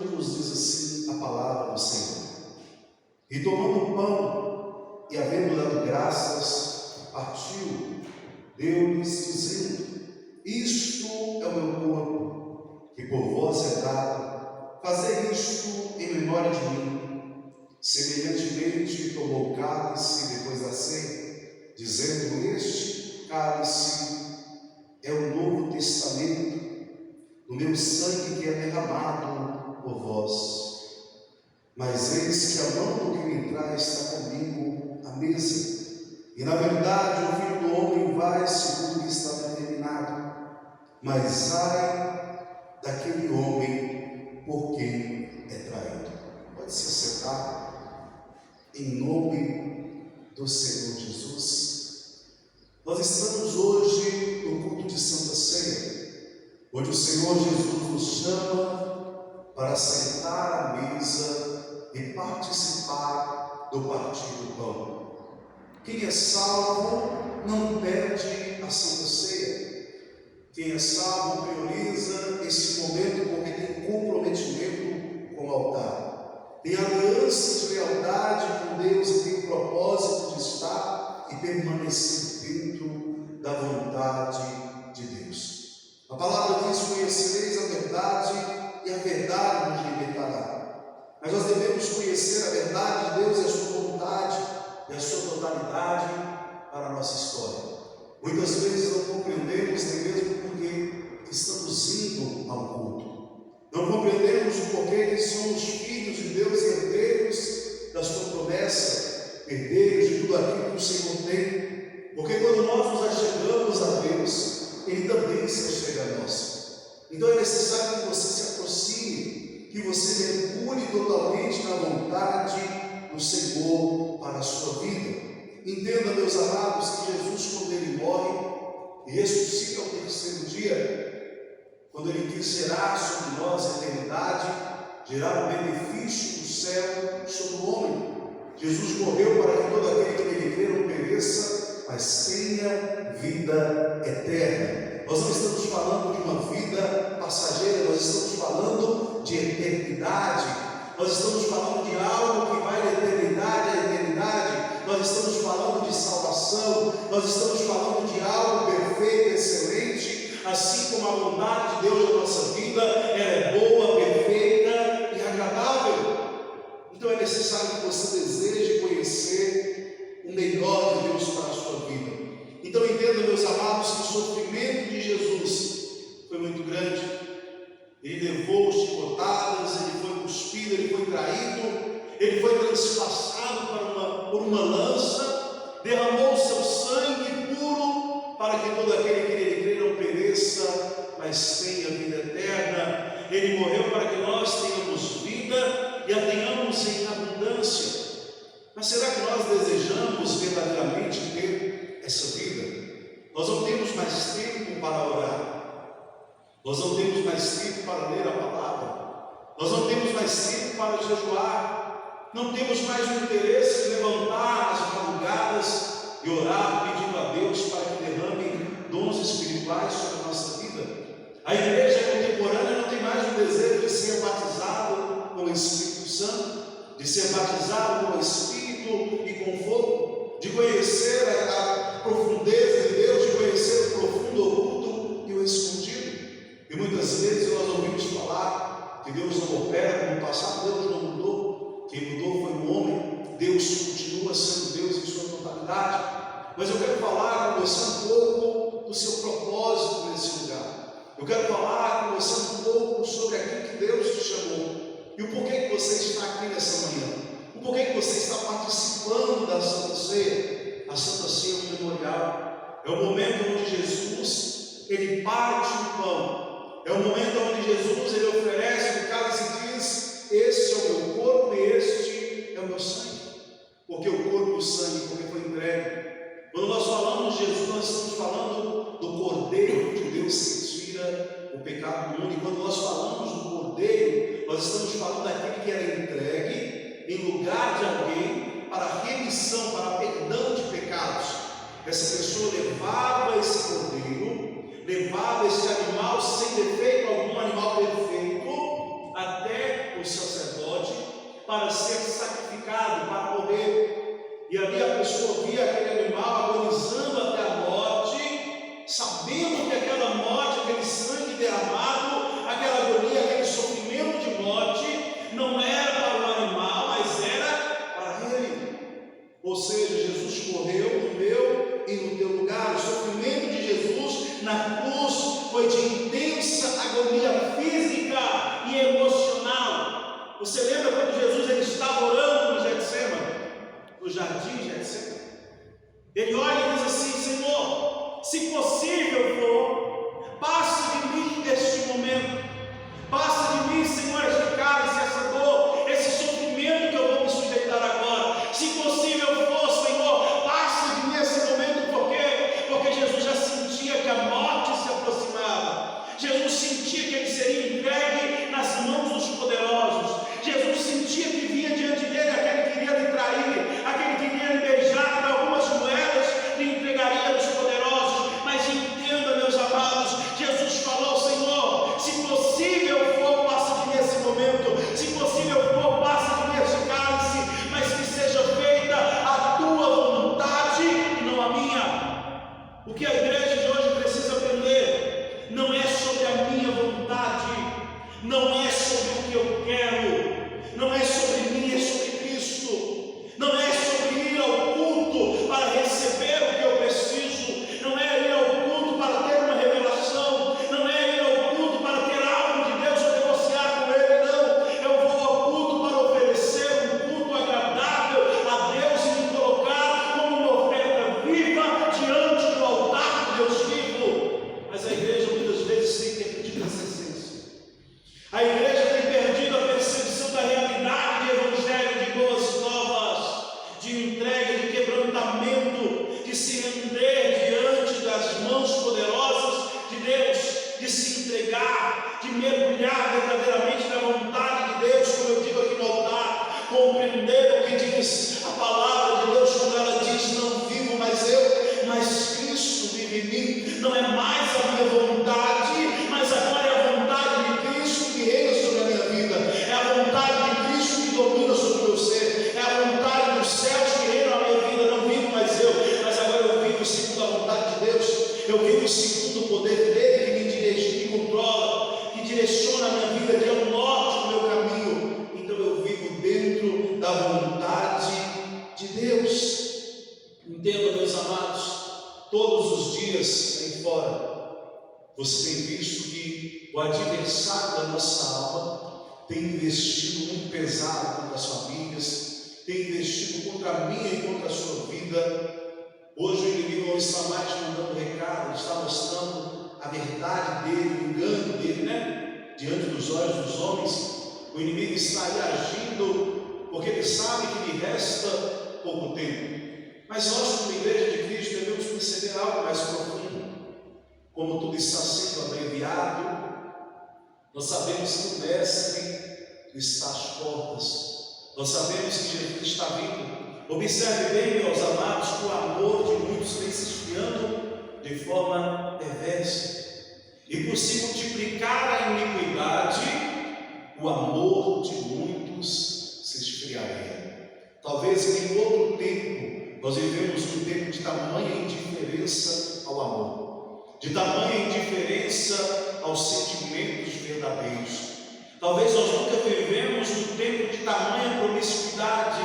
onde nos diz assim a palavra do Senhor: e tomando o pão, e havendo dado graças, partiu, deu-lhes, dizendo: isto é o meu corpo, que por vós é dado, fazei isto em memória de mim. Semelhantemente tomou o cálice depois da ceia, dizendo: este cálice é o novo testamento do meu sangue que é derramado por vós. Mas eis que a mão do que me traz está comigo à mesa, e na verdade o Filho do Homem vai segundo o que está determinado, mas ai daquele homem por quem é traído. Pode se sentar. Em nome do Senhor Jesus. Nós estamos hoje no culto de Santa Ceia, onde o Senhor Jesus nos chama para sentar à mesa e participar do partir do pão. Quem é salvo não perde a Santa Ceia. Quem é salvo prioriza esse momento porque tem comprometimento com o altar. Tem aliança de lealdade com Deus e tem o propósito de estar e permanecer dentro da vontade de Deus. A palavra diz: conhecereis a verdade e a verdade nos libertará. Mas nós devemos conhecer a verdade de Deus e a sua vontade e a sua totalidade para a nossa história. Muitas vezes não compreendemos nem mesmo porque estamos indo ao culto. Não compreendemos o porquê que somos filhos de Deus e herdeiros da sua promessa, herdeiros de tudo aquilo que o Senhor tem. Porque quando nós nos achegamos a Deus, Ele também se achega a nós. Então é necessário que você se aproxime, que você mergulhe totalmente na vontade do Senhor para a sua vida. Entenda, meus amados, que Jesus, quando Ele morre e ressuscita ao terceiro dia, quando Ele quis gerar sobre nós a eternidade, gerar o benefício do céu sobre o homem, Jesus morreu para que todo aquele que nele crê não pereça, mas tenha vida eterna. Nós não estamos falando de uma vida passageira, nós estamos falando de eternidade. Nós estamos falando de algo que vai da eternidade à eternidade. Nós estamos falando de salvação. Nós estamos falando de algo perfeito, excelente. Assim como a vontade de Deus na nossa vida, ela é boa, perfeita e agradável. Então é necessário que você deseje conhecer o melhor de Deus para a sua vida. Então entenda, meus amados, que o sofrimento de Jesus foi muito grande. Ele levou chicotadas, ele foi cuspido, ele foi traído, ele foi transpassado por uma lança, derramou o seu sangue puro para que todo aquele que nele crê não pereça, mas tenha vida eterna. Ele morreu para que nós tenhamos vida e a tenhamos em abundância. Mas será que nós desejamos verdadeiramente ter essa vida? Nós não temos mais tempo para orar. Nós não temos mais tempo para ler a palavra. Nós não temos mais tempo para jejuar. Não temos mais o interesse em levantar as madrugadas e orar pedindo a Deus para que derrame dons espirituais sobre a nossa vida. A igreja contemporânea não tem mais o desejo de ser batizado com o Espírito Santo, de ser batizado com o Espírito e com fogo, de conhecer a profundeza de Deus, de conhecer o profundo oculto e o escondido. E muitas vezes nós ouvimos falar que Deus não opera como no passado. Deus não mudou. Quem mudou foi o homem. Deus continua sendo Deus em sua totalidade. Mas eu quero falar com você um pouco do seu propósito nesse lugar. Eu quero falar com você um pouco sobre aquilo que Deus te chamou. E o porquê que você está aqui nessa manhã. O porquê que você está participando da Santa Ceia. A Santa Ceia é um memorial. É o momento onde Jesus, Ele parte o pão. É o momento onde Jesus, Ele oferece o cálice e diz: este é o meu corpo e este é o meu sangue. Porque o corpo e o sangue, porque foi entregue. Quando nós falamos de Jesus, nós estamos falando do Cordeiro de Deus que tira o pecado do mundo. E quando nós falamos do Cordeiro, nós estamos falando daquele que era entregue em lugar de alguém para a remissão, para perdão de pecados. Essa pessoa levava esse cordeiro, levava esse animal sem defeito algum, animal perfeito, até para ser sacrificado, para morrer. E ali a pessoa via aquele animal agonizando até a morte, sabendo que aquela morte, aquele sangue derramado, aquela agonia, aquele sofrimento de morte, não era para o animal, mas era para ele. Ou seja, Jesus morreu no meu e no teu lugar. O sofrimento de Jesus na cruz foi de intensa agonia física e emocional. Você lembra quando Jesus ele estava orando no Getsemane, no jardim de Getsemane? Ele olha e diz assim: Senhor, se possível for, passe de mim deste momento, passe de mim, Senhor, este cálice, essa dor, esse sofrimento que eu vou me sujeitar agora. Se possível for, Senhor, passe de mim esse momento. Por quê? Porque Jesus já sentia que a morte se aproximava. Jesus sentia que ele seria entregue nas mãos dos poderosos. Jesus sentia que vinha diante dele aquele que iria lhe trair, aquele que iria lhe beijar, que algumas moedas lhe entregaria dos poderosos. Mas entenda, meus amados, Jesus falou: Senhor, se possível for, passe de mim esse momento. Se possível for, passe de mim este cálice, mas que seja feita a tua vontade e não a minha. O que a igreja de hoje precisa aprender não é sobre a minha vontade, não é sobre o que eu quero, não é sobre mim, é sobre Cristo. Não é sobre ir ao culto para receber o que eu preciso, não é ir ao culto para ter uma revelação, não é ir ao culto para ter algo de Deus ou negociar com Ele, não. Eu vou ao culto para oferecer um culto agradável a Deus e me colocar como uma oferta viva diante do altar de Deus vivo. Mas a igreja muitas vezes tem perdido essa essência. A igreja tem perdido a percepção da realidade do evangelho de boas novas, de entrega, de quebrantamento, de se render diante das mãos poderosas de Deus, de se entregar, de mergulhar verdadeiramente na vontade de Deus, como eu digo aqui no altar, compreender o que diz a palavra de Deus quando ela diz: não vivo mais eu, mas Cristo vive em mim. Não é mais a minha vontade, mas agora é a vontade de Cristo que reina sobre a minha vida, é a vontade de Cristo que domina sobre o meu ser, é a vontade dos céus que reina a minha vida. Não vivo mais eu, mas agora eu vivo segundo a vontade de Deus, eu vivo segundo o poder dele que me dirige, me controla, que direciona a minha vida, que é o norte do meu caminho. Então eu vivo dentro da vontade de Deus. Entenda, meus amados, todos os dias aí fora, você tem visto que o adversário da nossa alma tem investido muito pesado contra as famílias, tem investido contra a minha e contra a sua vida. Hoje o inimigo não está mais mandando recado, ele está mostrando a verdade dele, o engano dele, né? Diante dos olhos dos homens. O inimigo está aí agindo porque ele sabe que lhe resta pouco tempo. Mas nós, como igreja de Cristo, devemos perceber algo mais profundo. Como tudo está sendo abreviado, nós sabemos que o Mestre está às portas, nós sabemos que Jesus está vindo. Observe bem, meus amados, que o amor de muitos vem se esfriando de forma perversa, e por se multiplicar a iniquidade, o amor de muitos se esfriaria. Talvez em outro tempo nós vivemos um tempo de tamanha indiferença ao amor, de tamanha indiferença aos sentimentos verdadeiros. Talvez nós nunca vivemos um tempo de tamanha promiscuidade,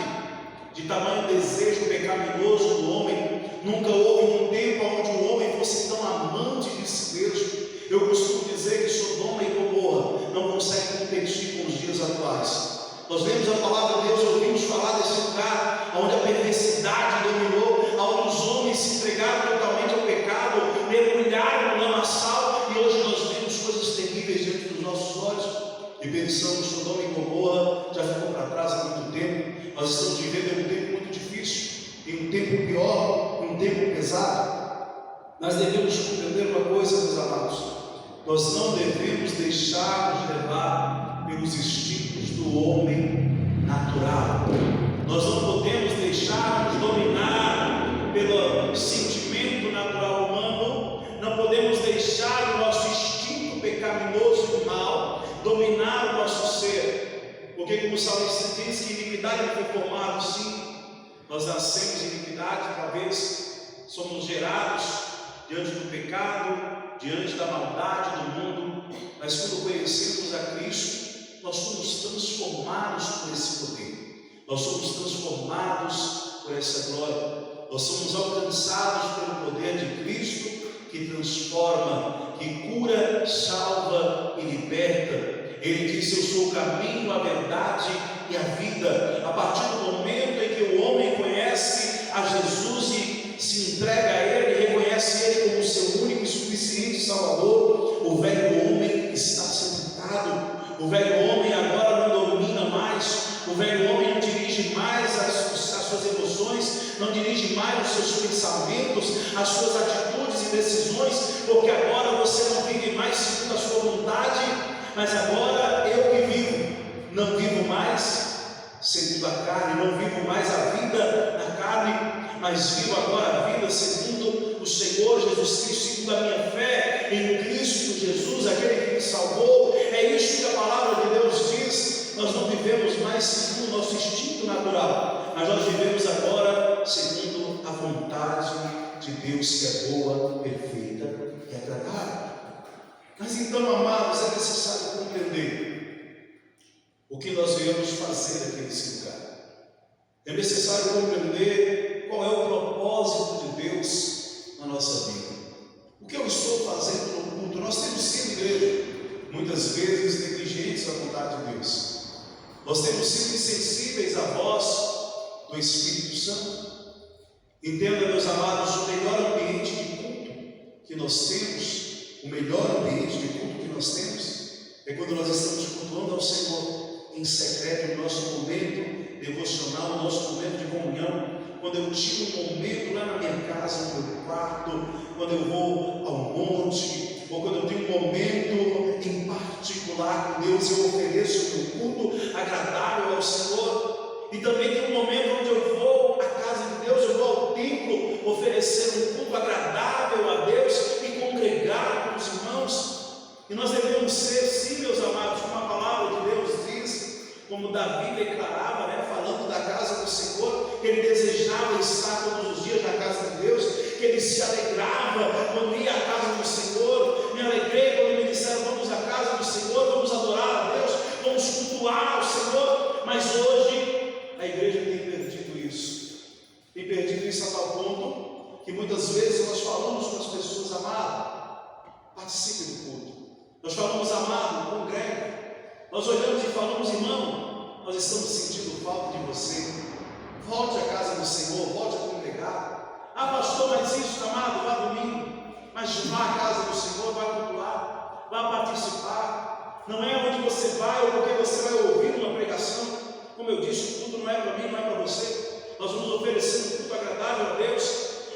de tamanho desejo pecaminoso do homem. Nunca houve um tempo onde o homem fosse tão amante de si mesmo. Eu costumo dizer que Sodoma e Gomorra não conseguem competir com os dias atuais. Nós vemos a palavra de Deus, ouvimos falar desse lugar onde a perversidade dominou, onde os homens se entregaram totalmente ao pecado, mergulharam no lamaçal, e hoje nós vemos coisas terríveis diante dos nossos olhos e pensamos: Sodoma e Gomorra já ficou para trás há muito tempo. Nós estamos vivendo um tempo muito difícil, em um tempo pior, um tempo pesado. Nós devemos compreender uma coisa, meus amados: nós não devemos deixar-nos levar pelos instintos do homem natural. Nós não podemos deixar-nos dominar pelo sentimento natural humano. Não podemos deixar o nosso instinto pecaminoso e mal dominar o nosso ser. Porque como o salmista diz que iniquidade não foi formada, sim, nós nascemos em iniquidade, talvez somos gerados diante do pecado, diante da maldade do mundo, mas quando conhecemos a Cristo, nós somos transformados por esse poder, nós somos transformados por essa glória, nós somos alcançados pelo poder de Cristo, que transforma, que cura, salva e liberta. Ele diz: eu sou o caminho, a verdade e a vida. A partir do momento em que o homem conhece a Jesus e se entrega a Ele, reconhece Ele como seu único e suficiente Salvador, o velho homem está sepultado. O velho homem agora não domina mais, o velho homem não dirige mais as suas emoções, não dirige mais os seus pensamentos, as suas atitudes e decisões, porque agora você não vive mais segundo a sua vontade, mas agora eu que vivo, não vivo mais segundo a carne, não vivo mais a vida na carne, mas vivo agora a vida segundo o Senhor Jesus Cristo, segundo a minha fé em Cristo Jesus, aquele que me salvou. É isso que a palavra de Deus diz. Nós não vivemos mais segundo o nosso instinto natural, mas nós vivemos agora segundo a vontade de Deus, que é boa, perfeita e agradável. Mas então, amados, é necessário compreender o que nós viemos fazer aqui nesse lugar. É necessário compreender qual é o propósito de Deus na nossa vida. O que eu estou fazendo no culto? Nós temos sido, igreja, muitas vezes negligentes à vontade de Deus. Nós temos sido insensíveis à voz do Espírito Santo. Entenda, meus amados, o melhor ambiente de culto que nós temos, o melhor ambiente de culto que nós temos, é quando nós estamos cultuando ao Senhor em secreto, no nosso momento devocional, no nosso momento de comunhão. Quando eu tiro um momento lá na minha casa, no meu quarto, quando eu vou ao monte, ou quando eu tenho um momento em particular com Deus, eu ofereço o meu culto agradável ao Senhor. E também tem um momento onde eu vou à casa de Deus, eu vou ao templo oferecer um culto agradável a Deus e congregar com os irmãos. E nós devemos ser, sim, meus amados, como a palavra de Deus diz, como Davi declarava, falando da casa do Senhor, que ele desejava estar todos os dias na casa de Deus, que ele se alegrava quando ia à casa do Senhor. Me alegrei quando me disseram: vamos à casa do Senhor, vamos adorar a Deus, vamos cultuar ao Senhor. Mas hoje a igreja tem perdido isso, a tal ponto que muitas vezes nós falamos com as pessoas: amado, participe do culto. Nós falamos: amado, congregue. Nós olhamos e falamos: irmão, nós estamos sentindo falta de você, volte à casa do Senhor, volte a congregar. Ah, pastor, mas isso, amado, vá domingo, mas vá à casa do Senhor, vá cultuar, vá participar. Não é onde você vai ou porque você vai ouvir uma pregação. Como eu disse, o culto não é para mim, não é para você. Nós vamos oferecer um culto agradável a Deus,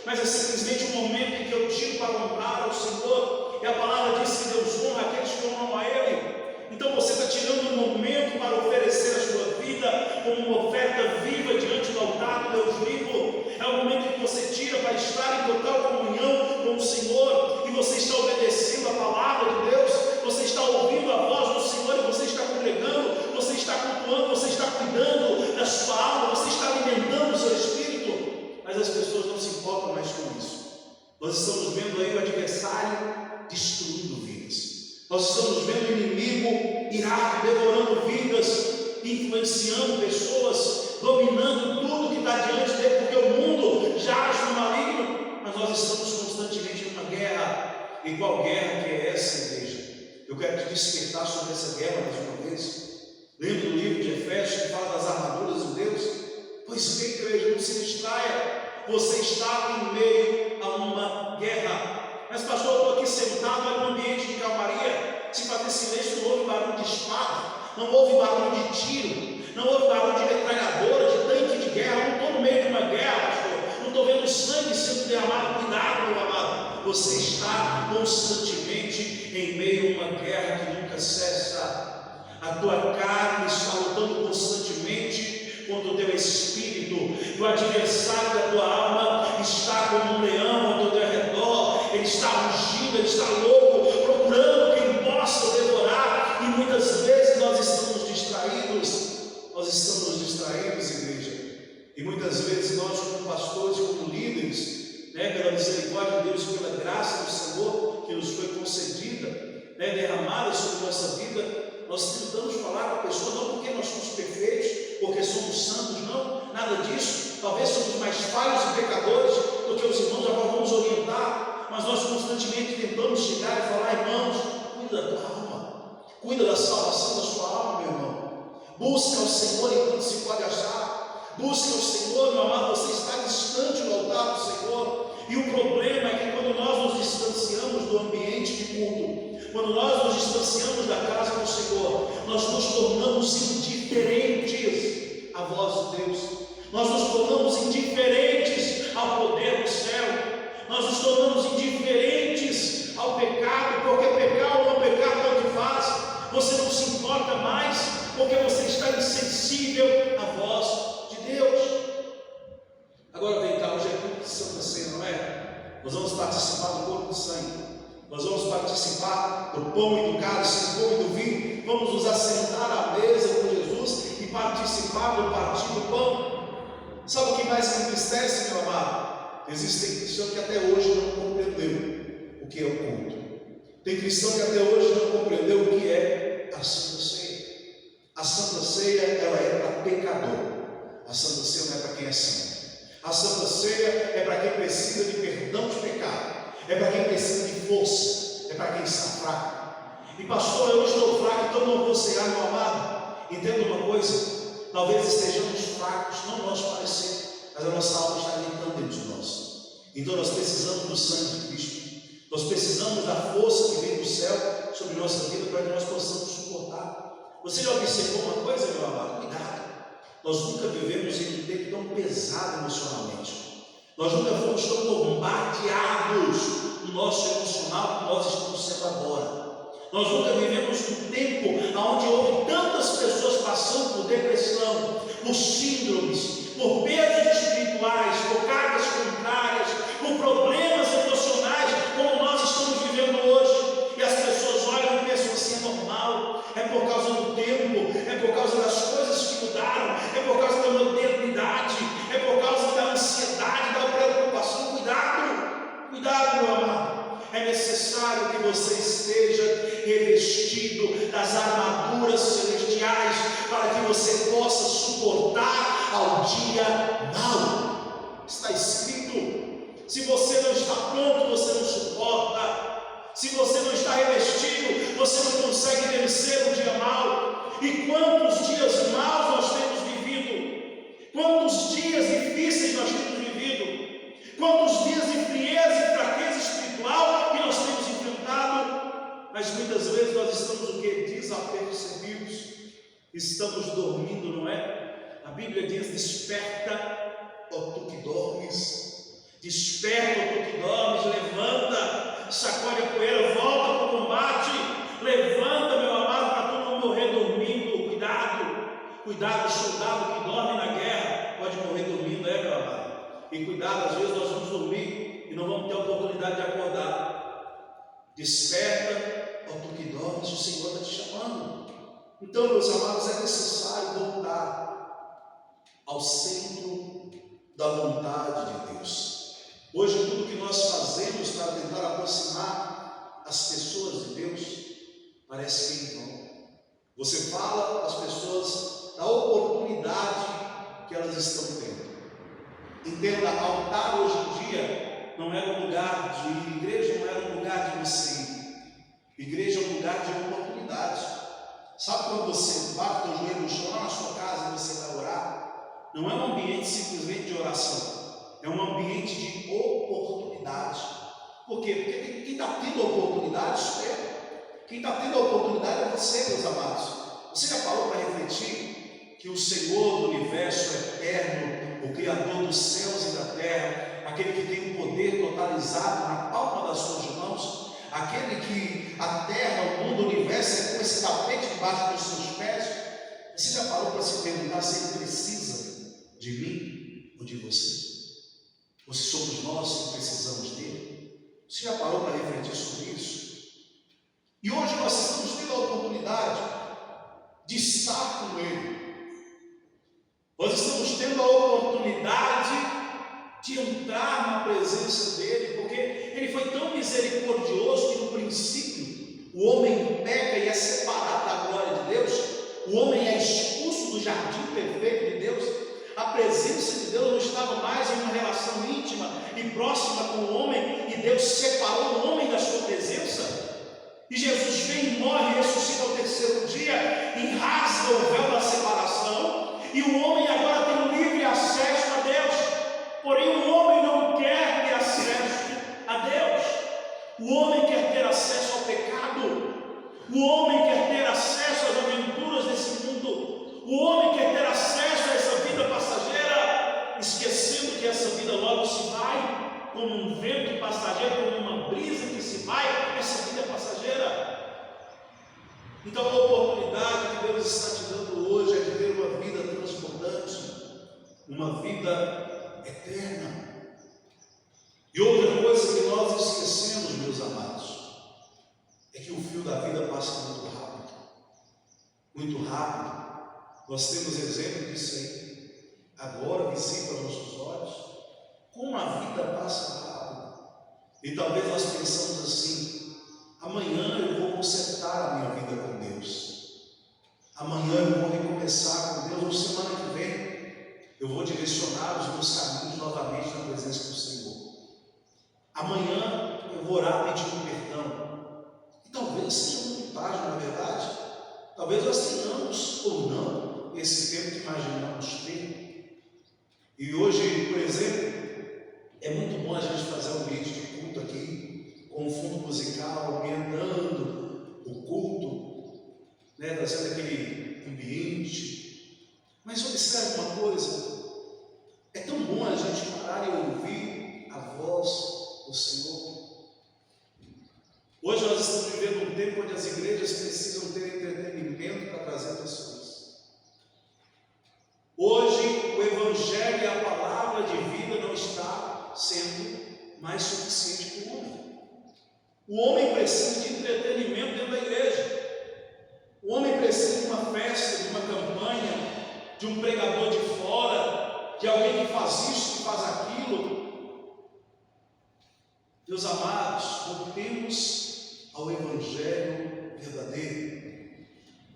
mas é simplesmente um momento em que eu tiro para honrar ao Senhor. E a palavra diz que Deus honra aqueles que honram a Ele. Então você está tirando um momento para oferecer a sua vida como uma oferta viva diante do altar do Deus vivo. É o momento em que você tira para estar em total comunhão com o Senhor, e você está obedecendo a palavra de Deus, você está ouvindo a voz do Senhor, e você está congregando, você está cultuando, você está cuidando da sua alma, você está alimentando o seu espírito. Mas as pessoas não se importam mais com isso. Nós estamos vendo aí o adversário destruindo vidas. Nós estamos vendo o inimigo irado, devorando vidas, influenciando pessoas, dominando tudo que está diante dele, porque o mundo jaz no maligno, mas nós estamos constantemente numa guerra. E qual guerra que é essa, igreja? Eu quero te despertar sobre essa guerra mais uma vez. Lembra do livro de Efésios que fala das armaduras de Deus? Pois bem, igreja, não se distraia. Você está em meio a uma guerra. Mas pastor, eu estou aqui sentado em um ambiente de calmaria, se fazer silêncio, não houve barulho de espada, não houve barulho de tiro, não houve barulho de metralhadora, de tanque de guerra. Eu não estou no meio de uma guerra, pastor, não estou vendo sangue sendo derramado. Cuidado, meu amado, você está constantemente em meio a uma guerra que nunca cessa. A tua carne está lutando constantemente contra o teu espírito, e o adversário da tua alma está como um leão ao teu redor. Ele está rugindo, ele está louco, procurando quem possa devorar, e muitas vezes nós estamos distraídos. E muitas vezes nós, como pastores, como líderes, pela misericórdia de Deus, pela graça do Senhor que nos foi concedida, derramada sobre nossa vida, nós tentamos falar com a pessoa, não porque nós somos perfeitos, porque somos santos, não, nada disso. Talvez somos mais falhos e pecadores do que os irmãos, agora vamos orientar, mas nós constantemente tentamos chegar e falar: irmãos, cuida da tua alma, cuida da salvação da sua alma, meu irmão. Busca o Senhor enquanto se pode achar. Busca o Senhor, meu amado. Você está distante do altar do Senhor. E o problema é que quando nós nos distanciamos do ambiente de culto, quando nós nos distanciamos da casa do Senhor, nós nos tornamos indiferentes à voz de Deus. Nós nos tornamos indiferentes ao poder do céu. Nós nos tornamos indiferentes ao pecado, porque pecar ou não pecar tanto faz. Você não se importa mais, porque você está insensível à voz de Deus. Agora vem cá, hoje é culto de Santa Ceia, não é? Nós vamos participar do corpo e sangue. Nós vamos participar do pão e do cálice, do pão e do vinho. Vamos nos assentar à mesa com Jesus e participar do partir do pão. Sabe o que mais me entristece, meu amado? Existem cristãos que até hoje não compreendeu o que é o culto. Tem cristão que até hoje não compreendeu o que é a Santa Ceia. A Santa Ceia, ela é para pecador. A Santa Ceia não é para quem é santo. A Santa Ceia é para quem precisa de perdão de pecado. É para quem precisa de força. É para quem está fraco. E pastor, eu estou fraco, então não vou cear, meu amado. Entenda uma coisa. Talvez estejamos fracos, não nós parecemos, mas a nossa alma está gritando dentro de nós. Então nós precisamos do sangue de Cristo. Nós precisamos da força que vem do céu sobre nossa vida para que nós possamos suportar. Você já observou uma coisa, meu amado? Cuidado. Nós nunca vivemos em um tempo tão pesado emocionalmente. Nós nunca fomos tão bombardeados no nosso emocional como nós estamos sendo agora. Nós nunca vivemos um tempo onde houve tantas pessoas passando por depressão, por síndromes, por pesos espirituais, por cargas contrárias, por problemas emocionais, como nós estamos vivendo hoje. E as pessoas olham e pensam assim: é normal, é por causa do tempo, é por causa das coisas que mudaram, é por causa da modernidade, é por causa da ansiedade, da preocupação. Cuidado, meu amado. É necessário que você esteja revestido das armaduras celestiais para que você possa suportar ao dia mau. Está escrito: se você não está pronto, você não suporta. Se você não está revestido, você não consegue vencer o dia mau. E quantos dias maus nós temos vivido? Quantos dias difíceis nós temos vivido? Quantos dias de frieza e fraqueza espiritual que nós temos enfrentado? Mas muitas vezes nós estamos o que? Desapercebidos. Estamos dormindo, não é? A Bíblia diz: desperta, ó tu que dormes. Desperta, ó tu que dormes. Levanta, sacode a poeira, volta para o combate. Levanta, meu amado, para tu não morrer dormindo. Cuidado, o soldado que dorme na guerra pode morrer dormindo, meu amado. E cuidado, às vezes nós vamos dormir e não vamos ter a oportunidade de acordar. Desperta, ó tu que dormes, o Senhor está te chamando. Então, meus amados, é necessário voltar ao centro da vontade de Deus. Hoje, tudo que nós fazemos para tentar aproximar as pessoas de Deus parece que em vão. Você fala às pessoas da oportunidade que elas estão tendo. Entenda, altar hoje em dia não é um lugar de ir, igreja não é um lugar de você ir. Igreja é um lugar de oportunidade. Sabe quando você bate o teu joelho no chão lá na sua casa e você vai orar? Não é um ambiente simplesmente de oração, é um ambiente de oportunidade. Por quê? Porque quem está tendo a oportunidade, espera. Quem está tendo a oportunidade é você, meus amados. Você já parou para refletir que o Senhor do universo eterno, o Criador dos céus e da terra, aquele que tem o poder totalizado na palma das suas mãos, aquele que a terra, o mundo, o universo é como esse tapete debaixo dos seus pés, você já parou para se perguntar se ele precisa de mim ou de você? Ou se somos nós que precisamos dele? Você já parou para refletir sobre isso? E hoje nós estamos tendo a oportunidade de estar com ele. Nós estamos tendo a oportunidade de entrar na presença dele, porque ele foi tão misericordioso que no princípio o homem peca e é separado da glória de Deus, o homem é expulso do jardim perfeito de Deus. A presença de Deus não estava mais em uma relação íntima e próxima com o homem, e Deus separou o homem da sua presença. E Jesus vem, morre, ressuscita ao terceiro dia, e rasga o véu da separação, e o homem agora tem um livre acesso a Deus. Porém o homem não quer ter acesso a Deus. O homem quer ter acesso ao pecado. O homem quer ter acesso às aventuras desse mundo. O homem quer ter acesso a essa vida passageira, esquecendo que essa vida logo se vai, como um vento passageiro, como uma brisa que se vai. Essa vida é passageira. Então a oportunidade que Deus está te dando hoje é de ter uma vida transbordante, uma vida eterna. E outra coisa que nós esquecemos, meus amados, é que o fio da vida passa muito rápido. Muito rápido. Nós temos exemplo disso aí, agora visível aos nossos olhos, como a vida passa rápido. E talvez nós pensamos assim: amanhã eu vou consertar a minha vida com Deus, amanhã eu vou recomeçar com Deus, ou semana que vem eu vou direcionar os meus caminhos novamente na presença do Senhor. Amanhã eu vou orar pedindo perdão. E talvez seja muito tarde, na verdade. Talvez nós tenhamos ou não esse tempo que imaginamos ter. E hoje, por exemplo, é muito bom a gente fazer um ambiente de culto aqui, com um fundo musical, ambientando o culto, né, trazendo aquele ambiente. Mas observe uma coisa: é tão bom a gente parar e ouvir a voz do Senhor. Hoje nós estamos vivendo um tempo onde as igrejas precisam ter entretenimento para trazer pessoas. Hoje o Evangelho e a palavra de vida não está sendo mais suficiente para o homem. O homem precisa de entretenimento dentro da igreja. O homem precisa de uma festa, de uma campanha, de um pregador de fora, de alguém que faz isso, que faz aquilo. Meus amados, voltemos ao Evangelho verdadeiro.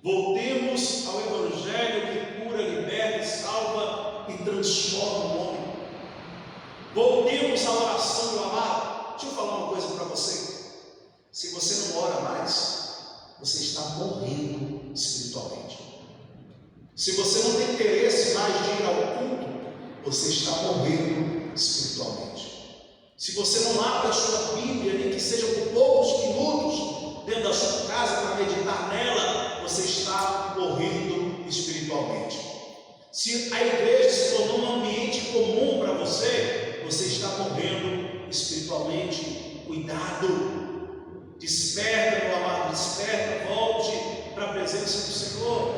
Voltemos ao Evangelho que cura, liberta, salva e transforma o homem. Voltemos à oração, meu amado. Deixa eu falar uma coisa para você. Se você não ora mais, você está morrendo espiritualmente. Se você não tem interesse mais de ir ao culto, você está morrendo espiritualmente. Se você não abre a sua Bíblia, nem que seja por poucos minutos, dentro da sua casa para meditar nela, você está morrendo espiritualmente. Se a igreja se tornou um ambiente comum para você, você está morrendo espiritualmente. Cuidado, desperta, meu amado, desperta, volte para a presença do Senhor.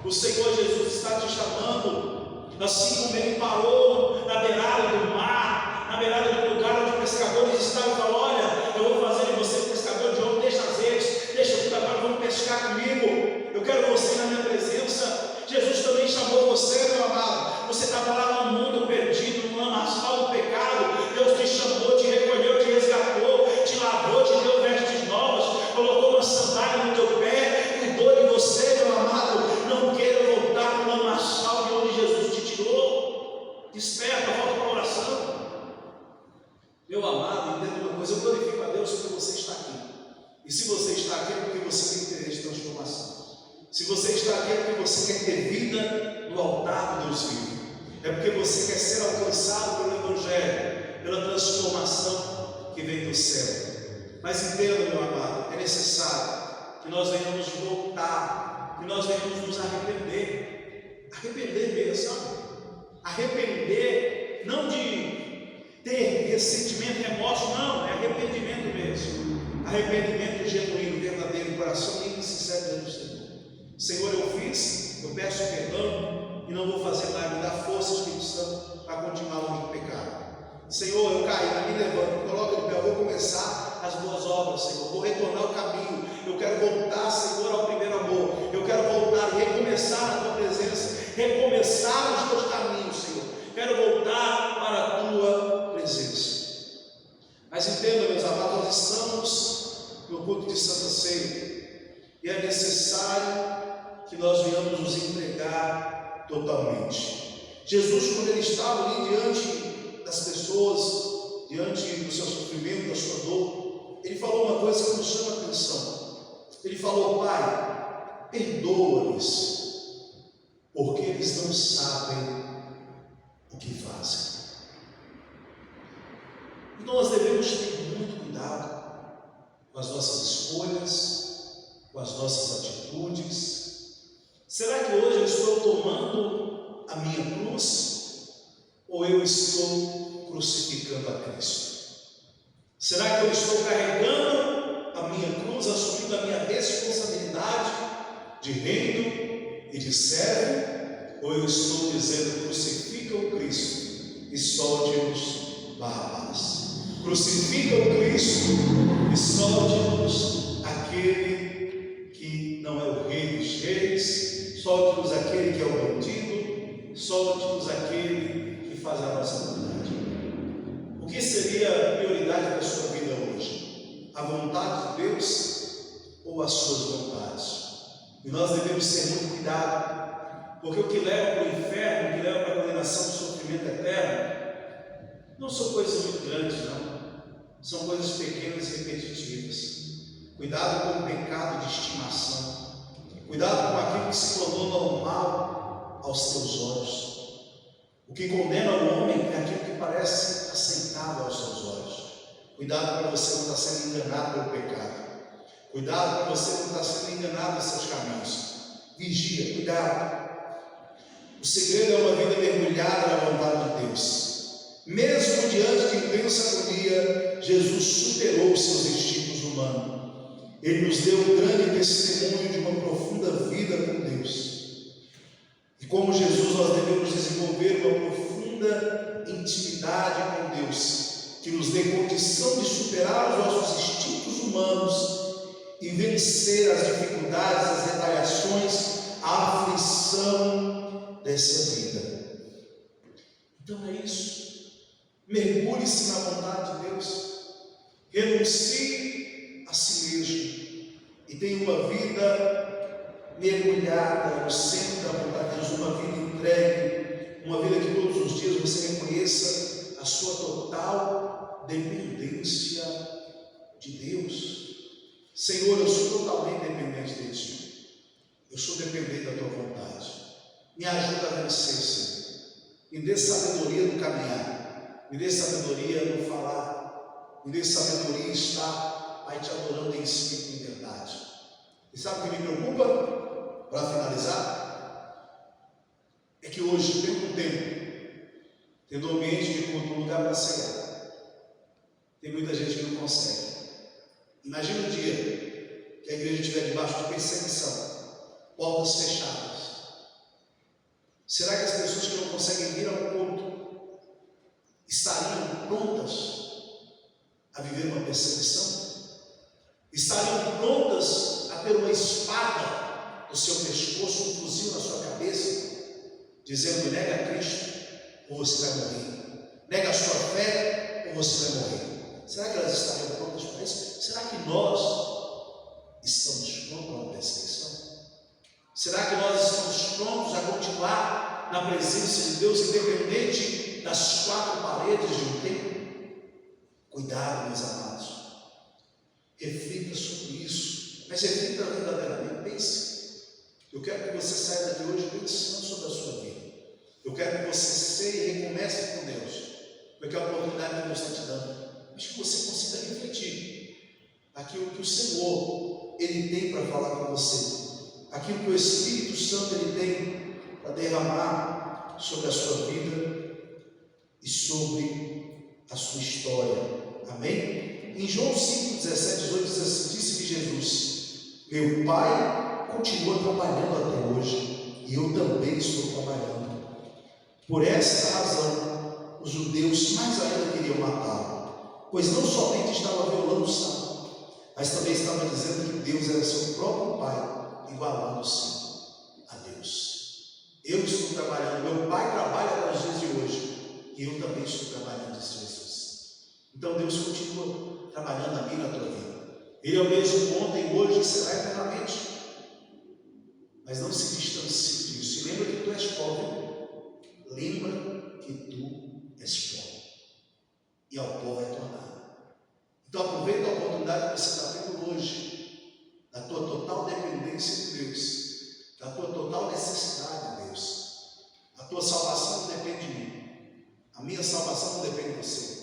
O Senhor Jesus está te chamando, assim como Ele parou na beirada do mar, na beirada do lugar onde pescadores estavam, e falou: olha, eu vou fazer de você pescador de homem, deixa as redes, deixa tudo agora, vamos pescar comigo, eu quero você na minha presença. Jesus também chamou você, meu amado. Você estava lá no mundo perdido, no lamaçal do pecado. Deus te chamou, te recolheu, te resgatou, te lavou, te deu vestes novas, colocou uma sandália no teu pé, cuidou de você, meu amado. Não queira voltar no lamaçal de onde Jesus te tirou. Desperta, volta para a oração. Meu amado, entenda uma coisa: eu glorifico a Deus porque você está aqui. E se você está aqui é porque você tem interesse de transformação. Se você está aqui é porque você quer ter vida no altar do Deus vivo. É porque você quer ser alcançado pelo Evangelho, pela transformação que vem do céu. Mas entenda, meu amado, é necessário que nós venhamos voltar, que nós venhamos nos arrepender. Arrepender mesmo, sabe? Arrepender, não de ter ressentimento, remorso, não, é arrependimento mesmo. Arrependimento genuíno, verdadeiro, coração limpo e sincero diante do Senhor. Senhor, eu fiz, eu peço perdão e não vou fazer mais. Me dá força, Espírito Santo, para continuar longe do pecado. Senhor, eu caí, me levanta, me coloca de pé, eu vou começar as boas obras, Senhor, vou retornar ao caminho. Eu quero voltar, Senhor, ao primeiro amor. Eu quero voltar e recomeçar na tua presença. recomeçar os teus caminhos, Senhor. Quero voltar para a tua presença. Mas entenda, meus amados, nós estamos no culto de Santa Ceia e é necessário que nós venhamos nos entregar totalmente. Jesus, quando ele estava ali diante das pessoas, diante do seu sofrimento, da sua dor, ele falou uma coisa que nos chama a atenção. Ele falou: Pai, perdoa-lhes, porque eles não sabem o que fazem. Então nós devemos ter muito cuidado com as nossas escolhas, com as nossas atitudes. Será que hoje eu estou tomando a minha cruz ou eu estou crucificando a Cristo? Será que eu estou carregando a minha cruz, assumindo a minha responsabilidade de reino e de servo, ou eu estou dizendo: crucifica o Cristo e solte-nos Barrabás? Crucifica o Cristo e solte-nos aquele que não é o Rei dos Reis, solte-nos aquele que é o bandido, solte-nos aquele que faz a nossa vontade. O que seria a prioridade da sua vida hoje? A vontade de Deus ou as suas vontades? E nós devemos ter muito cuidado, porque o que leva para o inferno, o que leva para a condenação do sofrimento eterno, não são coisas muito grandes, não. São coisas pequenas e repetitivas. Cuidado com o pecado de estimação. Cuidado com aquilo que se tornou normal aos teus olhos. O que condena o homem é aquilo que parece aceitável aos seus olhos. Cuidado para você não estar sendo enganado pelo pecado. Cuidado para você não estar sendo enganado nos seus caminhos. Vigia, cuidado. O segredo é uma vida mergulhada na vontade de Deus. Mesmo diante de intensa agonia, Jesus superou os seus instintos humanos. Ele nos deu um grande testemunho de uma profunda vida com Deus. E como Jesus, nós devemos desenvolver uma profunda intimidade com Deus, que nos dê condição de superar os nossos instintos humanos e vencer as dificuldades, as retaliações, a aflição dessa vida. Então é isso. Mergulhe-se na vontade de Deus, renuncie a si mesmo e tenha uma vida mergulhada no centro da vontade de Deus, uma vida entregue, uma vida que todos os dias você reconheça a sua total dependência de Deus. Senhor, eu sou totalmente dependente de Ti, eu sou dependente da Tua vontade, me ajuda a vencer, Senhor, me dê sabedoria no caminhar, me dê sabedoria no falar, me dê sabedoria em estar, Pai, Te adorando em espírito e em verdade. E sabe o que me preocupa? Para finalizar, é que hoje, tendo um ambiente de culto, um lugar para cear, tem muita gente que não consegue. Imagina um dia que a igreja estiver debaixo de perseguição, portas fechadas. Será que as pessoas que não conseguem vir ao culto estariam prontas a viver uma perseguição? Estariam prontas a ter uma espada no seu pescoço, um fuzil na sua cabeça, dizendo: nega a Cristo ou você vai morrer, nega a sua fé ou você vai morrer? Será que elas estariam prontas para isso? Será que nós estamos prontos para uma perseguição? Será que nós estamos prontos a continuar na presença de Deus, independente das quatro paredes de um templo? Cuidado, meus amados. Reflita sobre isso, mas reflita verdadeiramente. Pense. Eu quero que você saia daqui hoje pensando sobre a sua vida. Eu quero que você seja e recomece com Deus, porque é a oportunidade que Deus está te dando. Mas que você consiga refletir aquilo que o Senhor Ele tem para falar com você, aquilo que o Espírito Santo Ele tem para derramar sobre a sua vida e sobre a sua história. Amém? Em João 5, 17, 18 diz assim: disse-lhe Jesus: meu Pai continua trabalhando até hoje e eu também estou trabalhando. Por esta razão os judeus mais ainda queriam matá-lo, pois não somente estava violando o sábado, mas também estava dizendo que Deus era seu próprio Pai, igualando-se a Deus. Eu estou trabalhando, meu Pai trabalha nos dias de hoje, e eu também estou trabalhando, disse Jesus. Então Deus continua trabalhando na minha e na tua vida. Ele é o mesmo ontem, hoje e será eternamente. Mas não se distancie disso. E lembra que tu és pobre. Lembra que tu és pobre. E ao povo é tornado. Então aproveita a oportunidade que você está tendo hoje, da tua total dependência de Deus, da tua total necessidade de Deus. A tua salvação não depende de mim. A minha salvação não depende de você.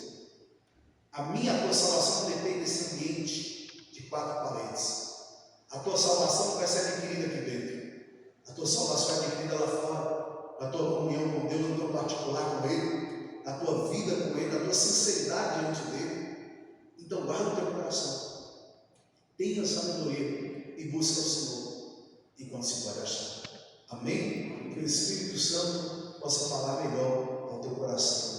A tua salvação não depende desse ambiente de 4 paredes. A tua salvação não vai ser adquirida aqui dentro. A tua salvação é adquirida lá fora. A tua comunhão com Deus, no teu particular com Ele, a tua vida com Ele, a tua sinceridade diante dEle. Então guarda o teu coração. Tenha sabedoria e busca o Senhor enquanto se pode achar. Amém? Que o Espírito Santo possa falar melhor ao teu coração.